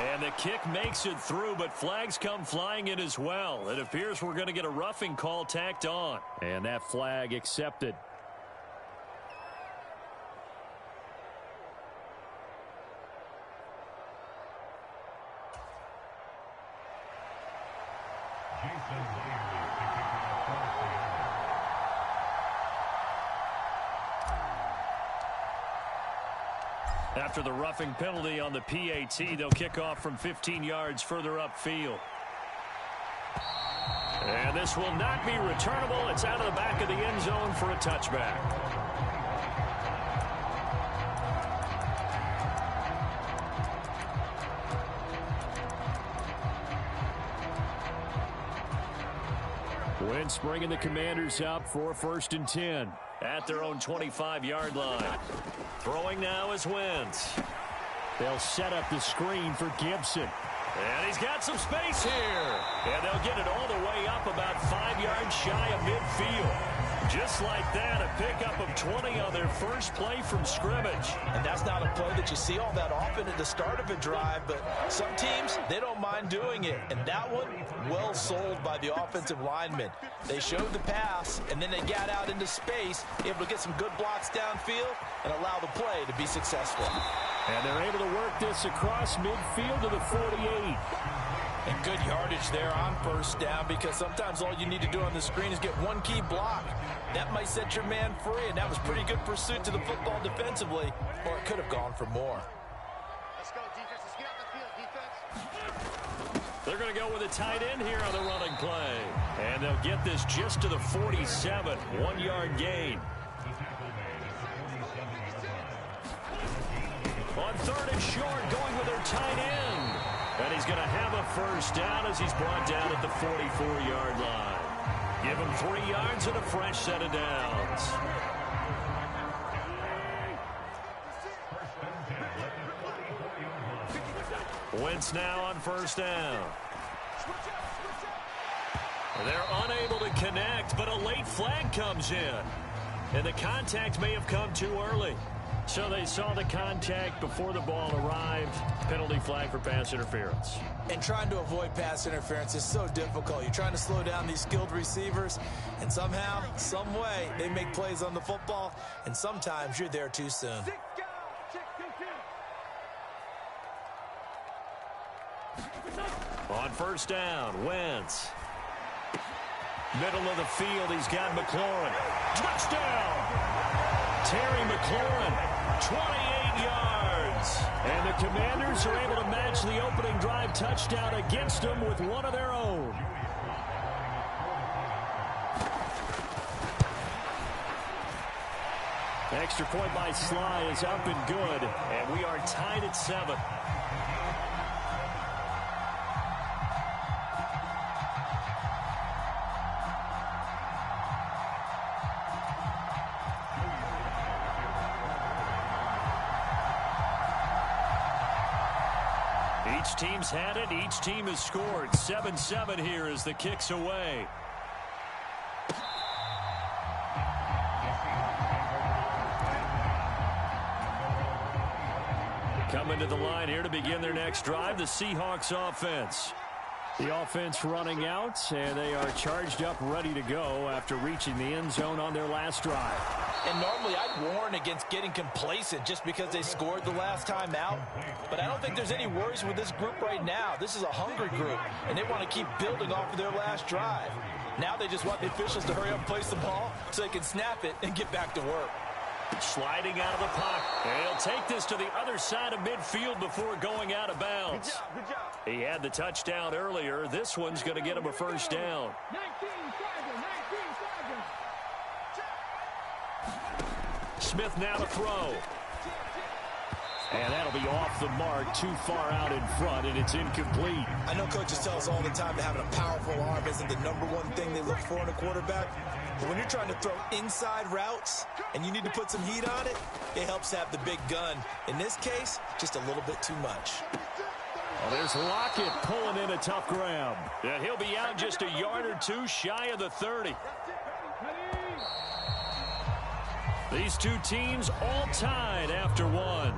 And the kick makes it through, but flags come flying in as well. It appears we're going to get a roughing call tacked on. And that flag accepted. After the roughing penalty on the PAT, they'll kick off from 15 yards further upfield. And this will not be returnable. It's out of the back of the end zone for a touchback. Wentz bringing the Commanders up for 1st and 10 at their own 25-yard line. Throwing now is Wentz. They'll set up the screen for Gibson. And he's got some space here. And they'll get it all the way up about 5 yards shy of midfield. Just like that, a pickup of 20 on their first play from scrimmage. And that's not a play that you see all that often at the start of a drive, but some teams, they don't mind doing it. And that one, well sold by the offensive lineman. They showed the pass, and then they got out into space, able to get some good blocks downfield and allow the play to be successful. And they're able to work this across midfield to the 48. And good yardage there on 1st down, because sometimes all you need to do on the screen is get one key block. That might set your man free, and that was pretty good pursuit to the football defensively, or it could have gone for more. Let's go, defense. Let's get out the field, defense. They're going to go with a tight end here on the running play. And they'll get this just to the 47, 1-yard gain. On 3rd and short, going with their tight end. And he's going to have a 1st down as he's brought down at the 44-yard line. Give him 3 yards and a fresh set of downs. Wentz now on 1st down. They're unable to connect, but a late flag comes in. And the contact may have come too early. So they saw the contact before the ball arrived. Penalty flag for pass interference. And trying to avoid pass interference is so difficult. You're trying to slow down these skilled receivers, and somehow, some way, they make plays on the football, and sometimes you're there too soon. On 1st down, Wentz. Middle of the field, he's got McLaurin. Touchdown! Terry McLaurin. 28 yards. And the Commanders are able to match the opening drive touchdown against them with one of their own. Extra point by Sly is up and good. And we are tied at 7. Each team's had it. Each team has scored. 7-7 here as the kick's away. Coming to the line here to begin their next drive, the Seahawks offense. The offense running out, and they are charged up, ready to go after reaching the end zone on their last drive. And normally I'd warn against getting complacent just because they scored the last time out. But I don't think there's any worries with this group right now. This is a hungry group, and they want to keep building off of their last drive. Now they just want the officials to hurry up and place the ball so they can snap it and get back to work. Sliding out of the pocket. And he'll take this to the other side of midfield before going out of bounds. Good job. He had the touchdown earlier. This one's going to get him a 1st down. 19 seconds. Smith now to throw. And that'll be off the mark, too far out in front, and it's incomplete. I know coaches tell us all the time that having a powerful arm isn't the #1 thing they look for in a quarterback. But when you're trying to throw inside routes and you need to put some heat on it, it helps have the big gun. In this case, just a little bit too much. Well, there's Lockett pulling in a tough grab. And he'll be out just a yard or two shy of the 30. These two teams all tied after one.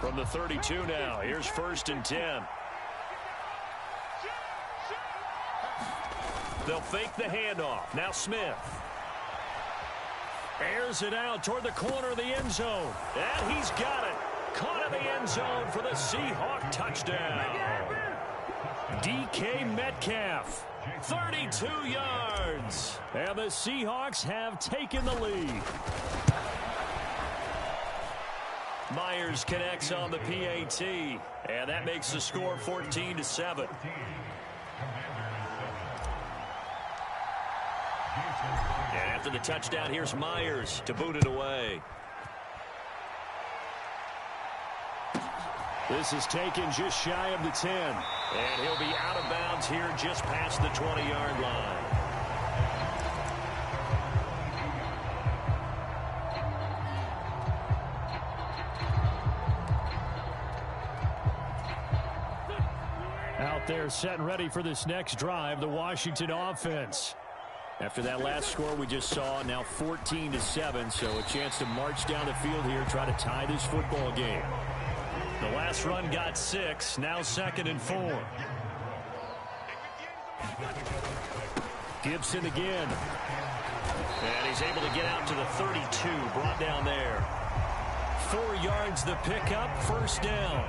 From the 32 now, here's 1st and 10. They'll fake the handoff. Now Smith. Airs it out toward the corner of the end zone. And he's got it. Caught in the end zone for the Seahawks touchdown. DK Metcalf, 32 yards. And the Seahawks have taken the lead. Myers connects on the PAT. And that makes the score 14-7. And after the touchdown, here's Myers to boot it away. This is taken just shy of the 10. And he'll be out of bounds here just past the 20-yard line. Out there set and ready for this next drive, the Washington offense. After that last score we just saw, now 14-7, so a chance to march down the field here, try to tie this football game. The last run got 6, now 2nd and 4. Gibson again. And he's able to get out to the 32, brought down there. 4 yards the pickup, 1st down.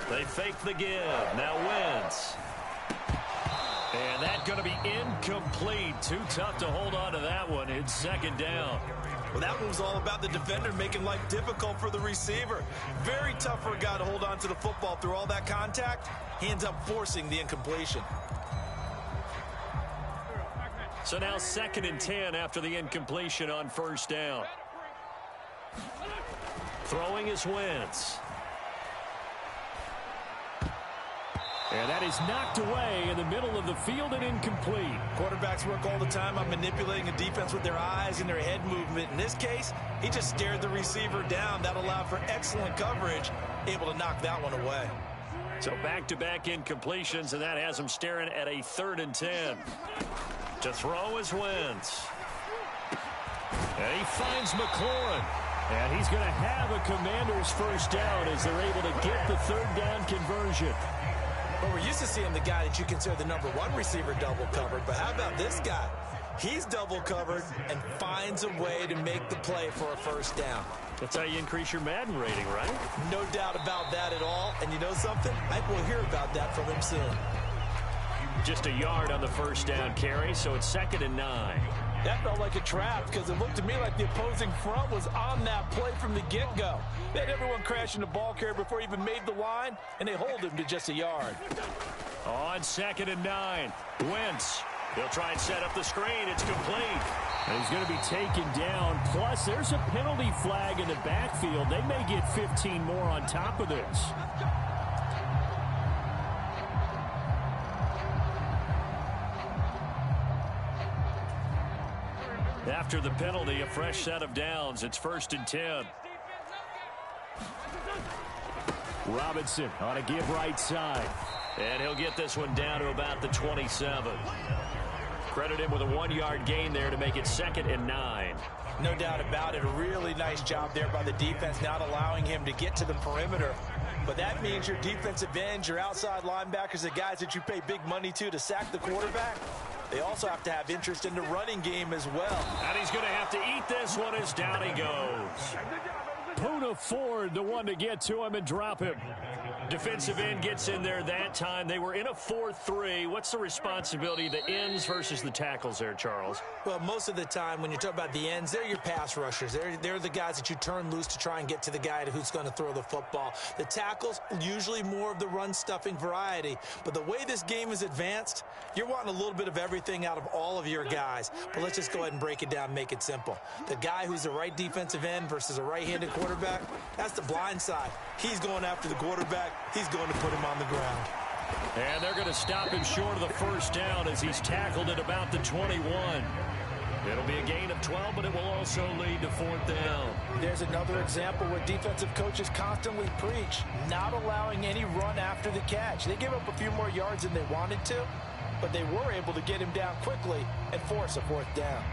They fake the give. Now Wentz. And that's going to be incomplete. Too tough to hold on to that one. It's 2nd down. Well, that one was all about the defender making life difficult for the receiver. Very tough for a guy to hold on to the football through all that contact. He ends up forcing the incompletion. So now 2nd and 10 after the incompletion on 1st down. Throwing is Wentz. And that is knocked away in the middle of the field and incomplete. Quarterbacks work all the time on manipulating a defense with their eyes and their head movement. In this case, he just stared the receiver down. That allowed for excellent coverage, able to knock that one away. So back-to-back incompletions, and that has him staring at a 3rd and 10. To throw is Wentz. And he finds McLaurin. And he's going to have a Commanders 1st down as they're able to get the 3rd down conversion. Well, we're used to seeing the guy that you consider the #1 receiver double covered, but how about this guy? He's double covered and finds a way to make the play for a 1st down. That's how you increase your Madden rating, right? No doubt about that at all. And you know something? I think we'll hear about that from him soon. Just a yard on the 1st down carry, so it's 2nd and 9. That felt like a trap because it looked to me like the opposing front was on that play from the get-go. They had everyone crashing the ball carrier before he even made the line, and they hold him to just a yard. On 2nd and 9, Wentz. He'll try and set up the screen. It's complete. And he's going to be taken down. Plus, there's a penalty flag in the backfield. They may get 15 more on top of this. After the penalty, a fresh set of downs. It's 1st and 10. Robinson on a give right side. And he'll get this one down to about the 27. Credit him with a 1-yard gain there to make it 2nd and 9. No doubt about it. A really nice job there by the defense, not allowing him to get to the perimeter. But that means your defensive ends, your outside linebackers, the guys that you pay big money to sack the quarterback, they also have to have interest in the running game as well. And he's going to have to eat this one as down he goes. Poona Ford, the one to get to him and drop him. Defensive end gets in there that time. They were in a 4-3. What's the responsibility of the ends versus the tackles there, Charles? Well, most of the time when you talk about the ends, they're your pass rushers. They're the guys that you turn loose to try and get to the guy who's going to throw the football. The tackles, usually more of the run-stuffing variety. But the way this game is advanced, you're wanting a little bit of everything out of all of your guys. But let's just go ahead and break it down and make it simple. The guy who's the right defensive end versus a right-handed quarterback, that's the blind side. He's going after the quarterback. He's going to put him on the ground. And they're going to stop him short of the 1st down as he's tackled at about the 21. It'll be a gain of 12, but it will also lead to 4th down. There's another example where defensive coaches constantly preach, not allowing any run after the catch. They give up a few more yards than they wanted to, but they were able to get him down quickly and force a fourth down.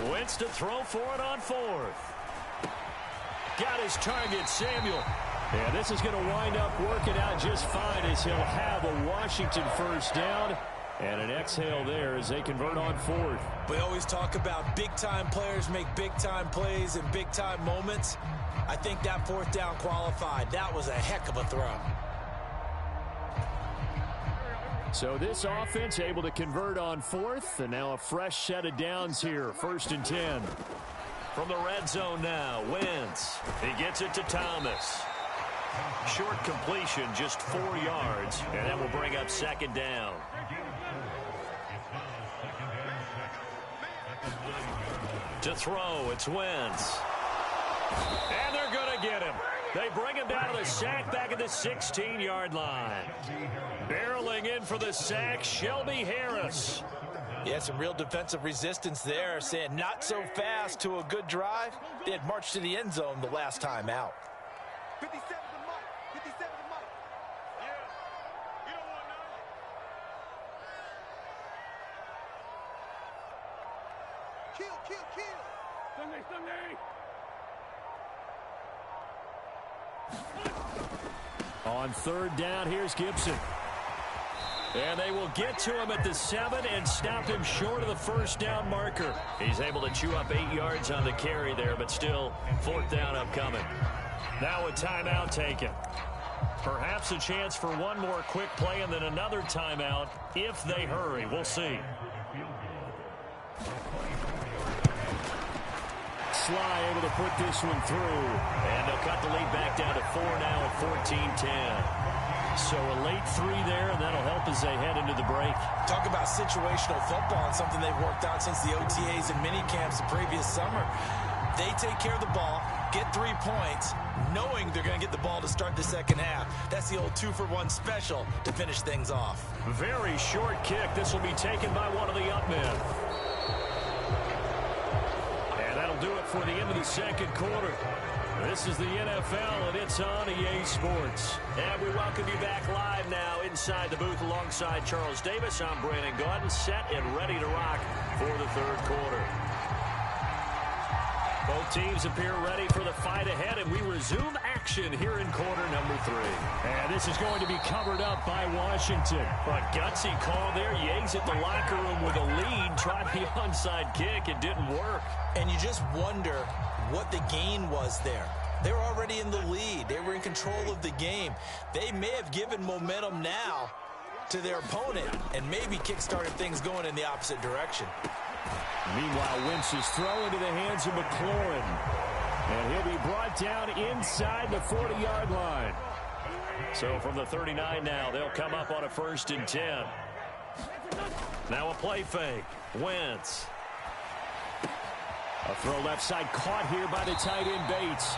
Wentz to throw for it on fourth. Got his target, Samuel. And this is going to wind up working out just fine as he'll have a Washington first down. And an exhale there as they convert on fourth. We always talk about big-time players make big-time plays in big-time moments. I think that fourth down qualified. That was a heck of a throw. So this offense able to convert on fourth, and now a fresh set of downs here, 1st and 10. From the red zone now, Wentz. He gets it to Thomas. Short completion, just 4 yards, and that will bring up 2nd down. To throw, it's Wentz. And they're going to get him. They bring him down to the sack back at the 16-yard line. Barreling in for the sack, Shelby Harris. Yeah, some real defensive resistance there, saying not so fast to a good drive. They had marched to the end zone the last time out. 57 to Mike. 57 to Mike. Yeah. You don't want none. Kill. On 3rd down, here's Gibson. And they will get to him at the 7 and stop him short of the 1st down marker. He's able to chew up 8 yards on the carry there, but still 4th down upcoming. Now a timeout taken. Perhaps a chance for one more quick play and then another timeout if they hurry. We'll see. Sly able to put this one through. And they'll cut the lead back down to 4 now at 14-10. So a late 3 there, and that'll help as they head into the break. Talk about situational football and something they've worked out since the OTAs and mini camps the previous summer. They take care of the ball, get 3 points, knowing they're going to get the ball to start the second half. That's the old 2-for-1 special to finish things off. Very short kick. This will be taken by one of the up men. And that'll do it for the end of the 2nd quarter. This is the NFL, and it's on EA Sports. And we welcome you back live now inside the booth alongside Charles Davis. I'm Brandon Gaudin, set and ready to rock for the 3rd quarter. Both teams appear ready for the fight ahead, and we resume action here in quarter number 3. And this is going to be covered up by Washington. But gutsy call there. Yates at the locker room with a lead. Tried the onside kick. It didn't work. And you just wonder what the gain was there. They were already in the lead. They were in control of the game. They may have given momentum now to their opponent and maybe kick-started things going in the opposite direction. Meanwhile, Wentz is thrown into the hands of McLaurin. And he'll be brought down inside the 40-yard line. So from the 39 now, they'll come up on a 1st and 10. Now a play fake. Wentz. A throw left side caught here by the tight end Bates.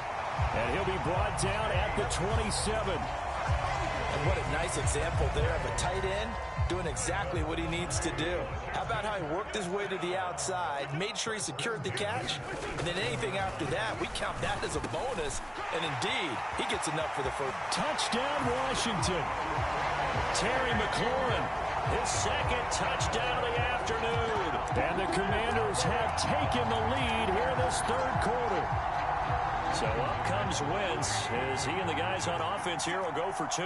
And he'll be brought down at the 27. And what a nice example there of a tight end doing exactly what he needs to do. How about how he worked his way to the outside, made sure he secured the catch, and then anything after that, we count that as a bonus. And indeed, he gets enough for the first. Touchdown, Washington. Terry McLaurin, his 2nd touchdown of the afternoon. And the Commanders have taken the lead here in this 3rd quarter. So up comes Wentz as he and the guys on offense here will go for 2.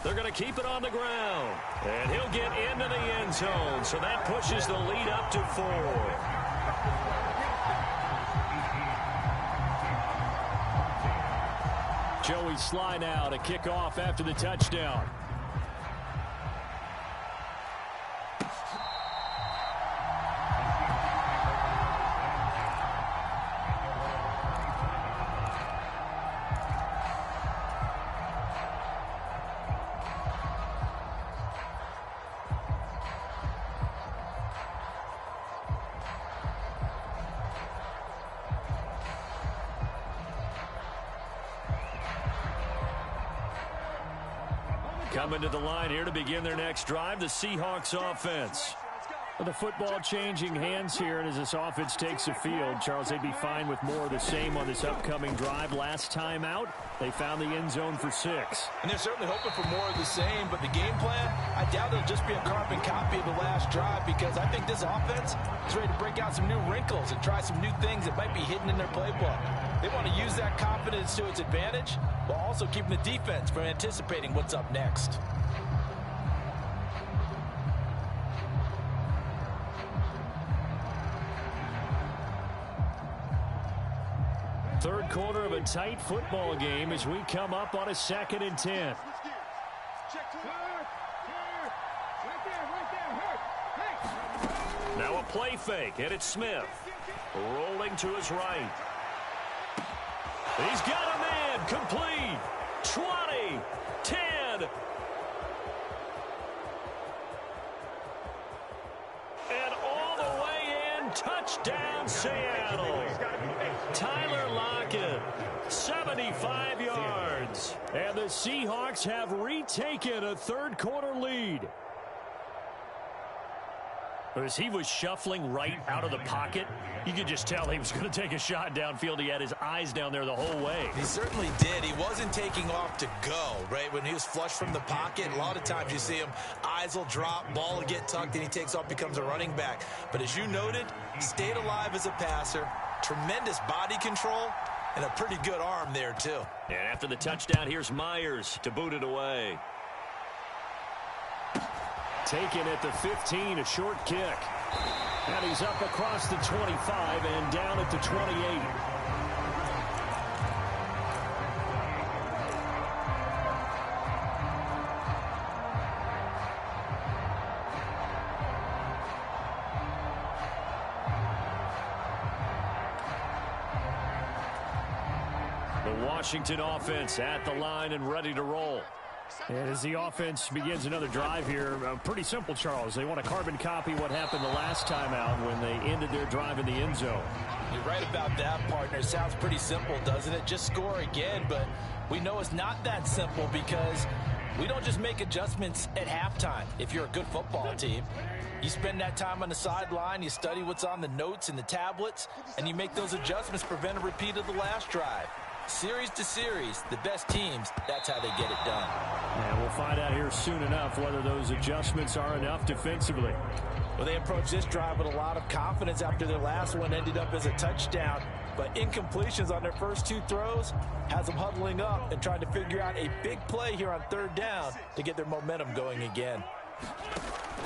They're going to keep it on the ground. And he'll get into the end zone. So that pushes the lead up to 4. Joey Sly now to kick off after the touchdown. Coming to the line here to begin their next drive, the Seahawks offense. The football changing hands here, and as this offense takes the field, Charles, they'd be fine with more of the same on this upcoming drive. Last time out, they found the end zone for 6. And they're certainly hoping for more of the same, but the game plan, I doubt it'll just be a carbon copy of the last drive, because I think this offense is ready to break out some new wrinkles and try some new things that might be hidden in their playbook. They want to use that confidence to its advantage while also keeping the defense from anticipating what's up next. Third quarter of a tight football game as we come up on a 2nd and 10. Now a play fake, and it's Smith. Rolling to his right. He's got a man, complete. 20, 10. And all the way in, touchdown Seattle. Tyler Lockett, 75 yards. And the Seahawks have retaken a third quarter lead. As he was shuffling right out of the pocket, you could just tell he was going to take a shot downfield. He had his eyes down there the whole way. He certainly did. He wasn't taking off to go, right? When he was flush from the pocket, a lot of times you see him, eyes will drop, ball will get tucked, and he takes off, becomes a running back. But as you noted, stayed alive as a passer, tremendous body control, and a pretty good arm there, too. And after the touchdown, here's Myers to boot it away. Taken at the 15, a short kick. And he's up across the 25 and down at the 28. The Washington offense at the line and ready to roll. And as the offense begins another drive here, pretty simple, Charles. They want to carbon copy what happened the last time out when they ended their drive in the end zone. You're right about that, partner. Sounds pretty simple, doesn't it? Just score again, but we know it's not that simple because we don't just make adjustments at halftime. If you're a good football team, you spend that time on the sideline, you study what's on the notes and the tablets, and you make those adjustments to prevent a repeat of the last drive. Series to series, the best teams, that's how they get it done. And we'll find out here soon enough whether those adjustments are enough defensively. Well, they approached this drive with a lot of confidence after their last one ended up as a touchdown. But incompletions on their first 2 throws has them huddling up and trying to figure out a big play here on 3rd down to get their momentum going again.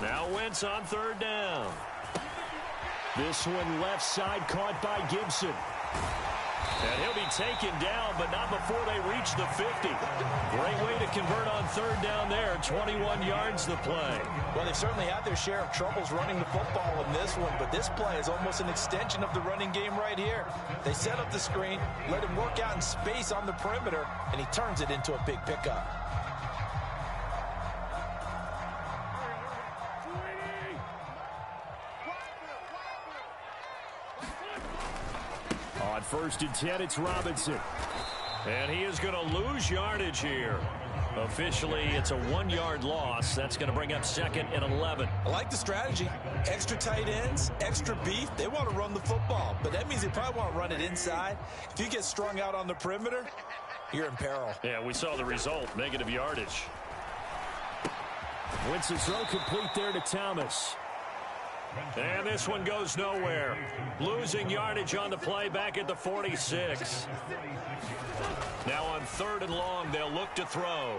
Now Wentz on 3rd down. This one left side caught by Gibson. And he'll be taken down, but not before they reach the 50. Great way to convert on 3rd down there. 21 yards the play. Well, they certainly had their share of troubles running the football in this one, but this play is almost an extension of the running game right here. They set up the screen, let him work out in space on the perimeter, and he turns it into a big pickup. On 1st and 10, it's Robinson. And he is going to lose yardage here. Officially, it's a 1-yard loss. That's going to bring up 2nd and 11. I like the strategy. Extra tight ends, extra beef. They want to run the football, but that means they probably want to run it inside. If you get strung out on the perimeter, you're in peril. Yeah, we saw the result, negative yardage. Winston's throw complete there to Thomas. And this one goes nowhere. Losing yardage on the play back at the 46. Now on 3rd and long, they'll look to throw.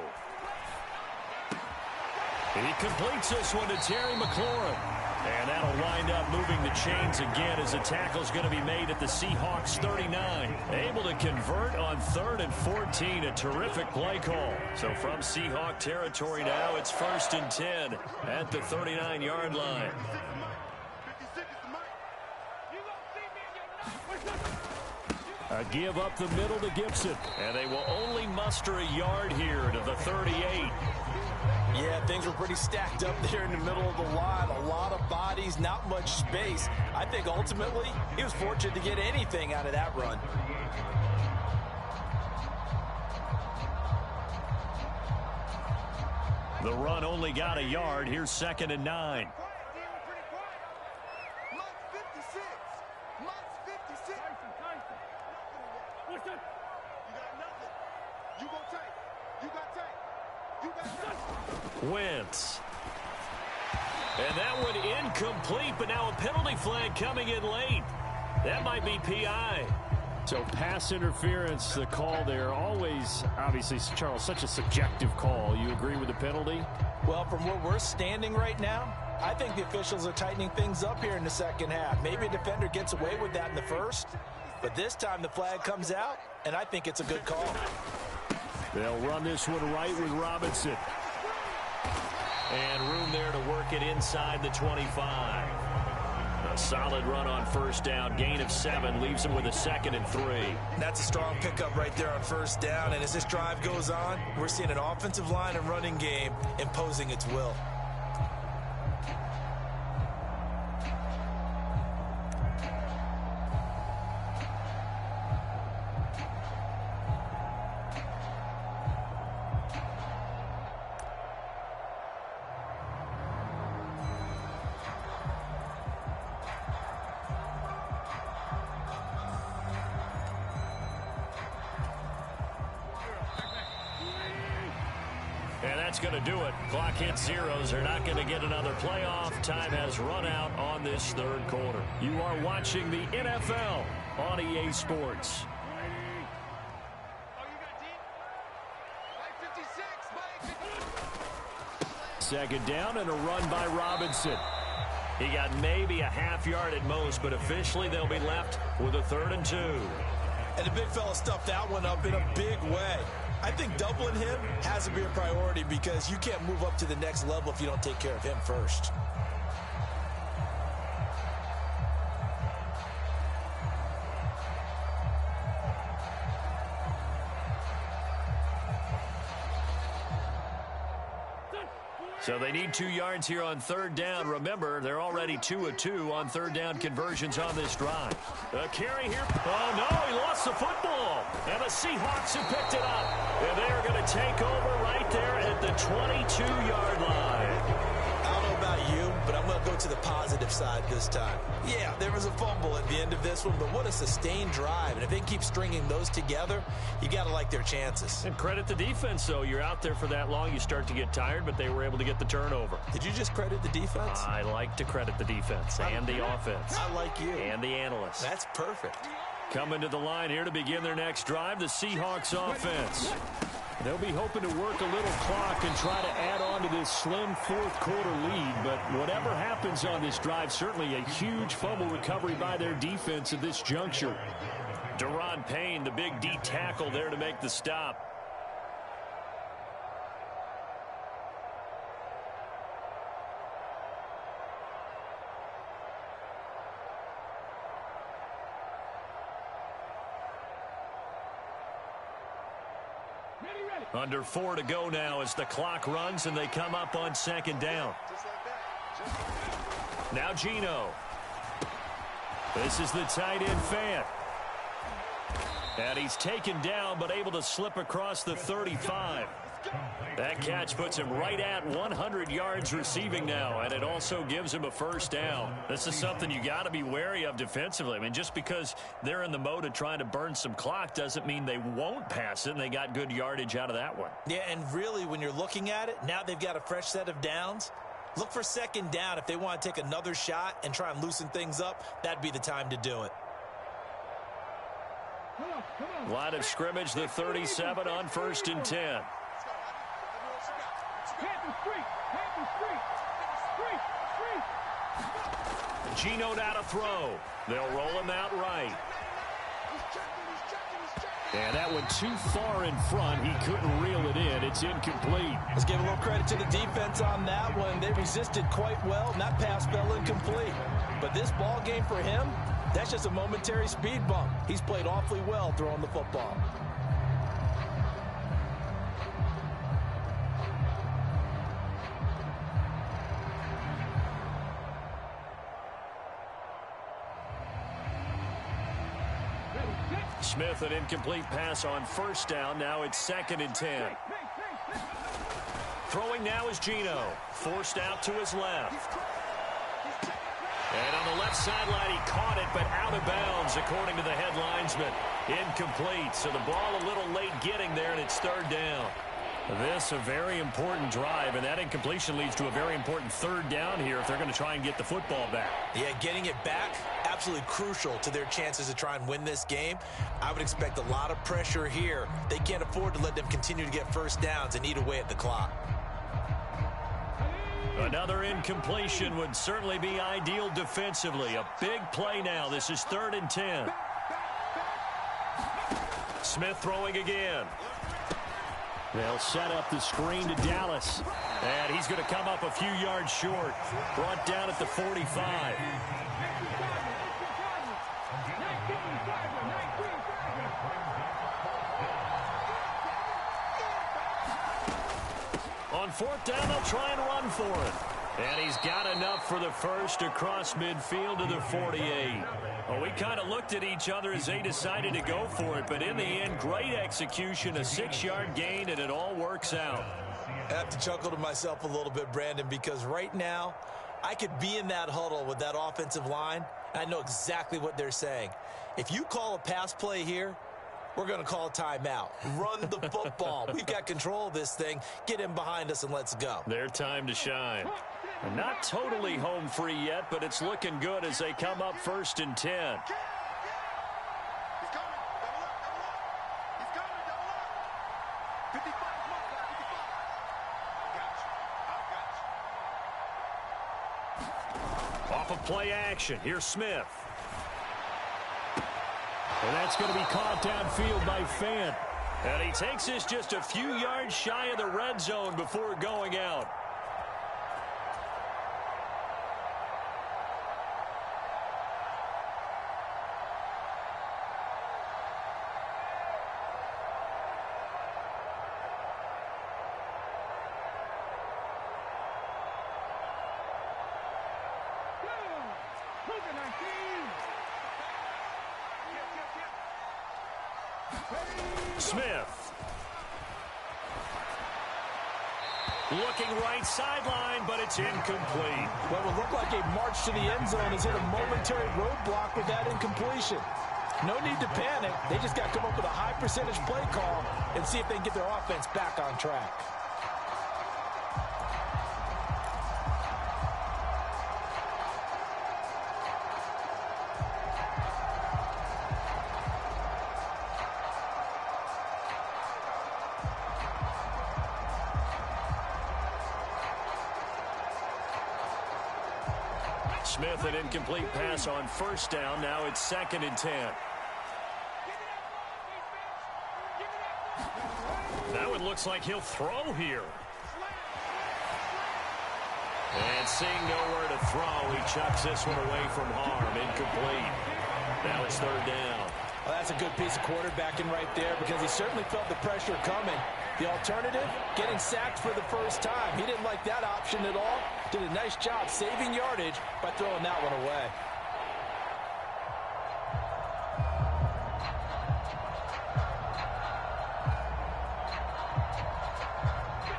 He completes this one to Terry McLaurin. And that'll wind up moving the chains again as the tackle's going to be made at the Seahawks 39. Able to convert on 3rd and 14. A terrific play call. So from Seahawk territory now, it's 1st and 10 at the 39-yard line. A give up the middle to Gibson. And they will only muster a yard here to the 38. Yeah, things were pretty stacked up there in the middle of the line. A lot of bodies, not much space. I think ultimately he was fortunate to get anything out of that run. The run only got a yard. Here's 2nd and 9. Wentz. And that one incomplete, but now a penalty flag coming in late. That might be PI. So pass interference, the call there. Always, obviously, Charles, such a subjective call. You agree with the penalty? Well, from where we're standing right now, I think the officials are tightening things up here in the second half. Maybe a defender gets away with that in the first, but this time the flag comes out, and I think it's a good call. They'll run this one right with Robinson. And room there to work it inside the 25. A solid run on first down. Gain of 7 leaves him with a 2nd and 3. That's a strong pickup right there on first down. And as this drive goes on, we're seeing an offensive line and running game imposing its will. And that's going to do it. Clock hits zeros. They're not going to get another playoff. Time has run out on this third quarter. You are watching the NFL on EA Sports. Second down and a run by Robinson. He got maybe a half yard at most, but officially they'll be left with a 3rd and 2. And the big fella stuffed that one up in a big way. I think doubling him has to be a priority because you can't move up to the next level if you don't take care of him first. So they need 2 yards here on 3rd down. Remember, they're already 2 of 2 on 3rd down conversions on this drive. A carry here. Oh, no, he lost the football. And the Seahawks have picked it up. And they are going to take over right there at the 22-yard line. I don't know about you, but I'm going to go to the positive side this time. Yeah, there was a fumble at the end of this one, but what a sustained drive. And if they keep stringing those together, you got to like their chances. And credit the defense, though. You're out there for that long, you start to get tired, but they were able to get the turnover. Did you just credit the defense? I like to credit the defense and the offense. I like you. And the analysts. That's perfect. Coming to the line here to begin their next drive, the Seahawks offense. They'll be hoping to work a little clock and try to add on to this slim fourth quarter lead. But whatever happens on this drive, certainly a huge fumble recovery by their defense at this juncture. Deron Payne, the big D tackle there to make the stop. Under 4 to go now as the clock runs and they come up on 2nd down. Now Geno. This is the tight end Fant. And he's taken down but able to slip across the 35. That catch puts him right at 100 yards receiving now, and it also gives him a first down. This is something you got to be wary of defensively. I mean, just because they're in the mode of trying to burn some clock doesn't mean they won't pass it, and they got good yardage out of that one. Yeah, and really, when you're looking at it, now they've got a fresh set of downs. Look for 2nd down. If they want to take another shot and try and loosen things up, that'd be the time to do it. Line of scrimmage, the 37 on 1st and 10. Geno now to throw. They'll roll him out right. And that one too far in front. He couldn't reel it in. It's incomplete. Let's give a little credit to the defense on that one. They resisted quite well, and that pass fell incomplete. But this ball game for him, that's just a momentary speed bump. He's played awfully well throwing the football. Smith, an incomplete pass on 1st down. Now it's 2nd and 10. Throwing now is Geno. Forced out to his left. And on the left sideline, he caught it, but out of bounds, according to the head linesman. Incomplete, so the ball a little late getting there, and it's third down. This a very important drive, and that incompletion leads to a very important third down here if they're going to try and get the football back. Yeah, getting it back, absolutely crucial to their chances to try and win this game. I would expect a lot of pressure here. They can't afford to let them continue to get first downs and eat away at the clock. Another incompletion would certainly be ideal defensively. A big play now. This is 3rd and 10. Smith throwing again. They'll set up the screen to Dallas. And he's going to come up a few yards short. Brought down at the 45. On 4th down, they'll try and run for it. And he's got enough for the first across midfield to the 48. Well, we kind of looked at each other as they decided to go for it. But in the end, great execution, a 6-yard gain, and it all works out. I have to chuckle to myself a little bit, Brandon, because right now, I could be in that huddle with that offensive line. I know exactly what they're saying. If you call a pass play here, we're going to call a timeout. Run the football. We've got control of this thing. Get in behind us and let's go. Their time to shine. Not totally home free yet, but it's looking good as they come up 1st and 10. He's coming. Double up. He's coming. Double up. 55. Come on, 55. I got you. Off of play action. Here's Smith. And that's going to be caught downfield by Fant. And he takes this just a few yards shy of the red zone before going out. Smith. Looking right sideline, but it's incomplete. What will look like a march to the end zone has hit a momentary roadblock with that incompletion. No need to panic. They just got to come up with a high percentage play call and see if they can get their offense back on track. Smith, an incomplete pass on 1st down. Now it's 2nd and 10. That one looks like he'll throw here. And seeing nowhere to throw, he chucks this one away from harm. Incomplete. Now it's 3rd down. Well, that's a good piece of quarterbacking right there because he certainly felt the pressure coming. The alternative, getting sacked for the first time. He didn't like that option at all. Did a nice job saving yardage by throwing that one away.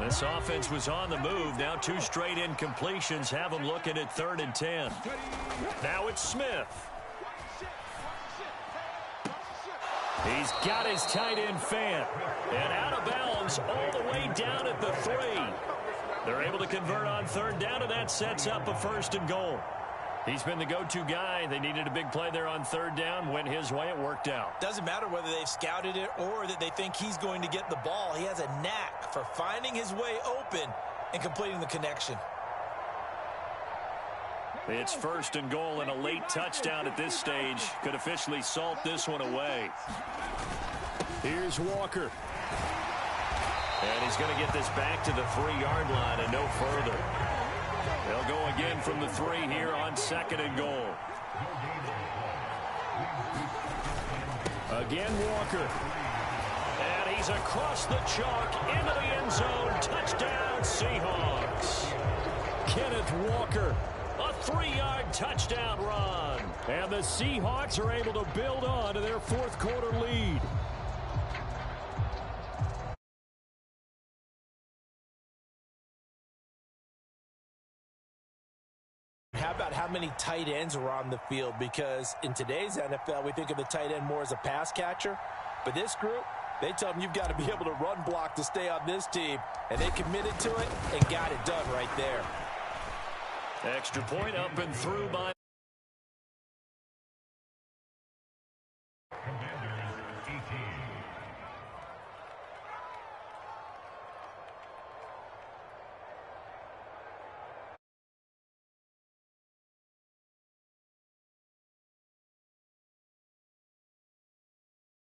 This offense was on the move. Now 2 straight incompletions have them looking at 3rd and 10. Now it's Smith. He's got his tight end Fant. And out of bounds all the way down at the 3. They're able to convert on 3rd down, and that sets up a 1st and goal. He's been the go-to guy. They needed a big play there on 3rd down. Went his way. It worked out. Doesn't matter whether they've scouted it or that they think he's going to get the ball. He has a knack for finding his way open and completing the connection. It's 1st and goal, and a late touchdown at this stage could officially salt this one away. Here's Walker. And he's going to get this back to the 3-yard line and no further. They'll go again from the 3 here on 2nd and goal. Again, Walker. And he's across the chalk into the end zone. Touchdown, Seahawks. Kenneth Walker. A 3-yard touchdown run. And the Seahawks are able to build on to their 4th quarter lead. how about how many tight ends are on the field? Because in today's NFL, we think of the tight end more as a pass catcher. But this group, they tell them you've got to be able to run block to stay on this team. And they committed to it and got it done right there. Extra point up and through by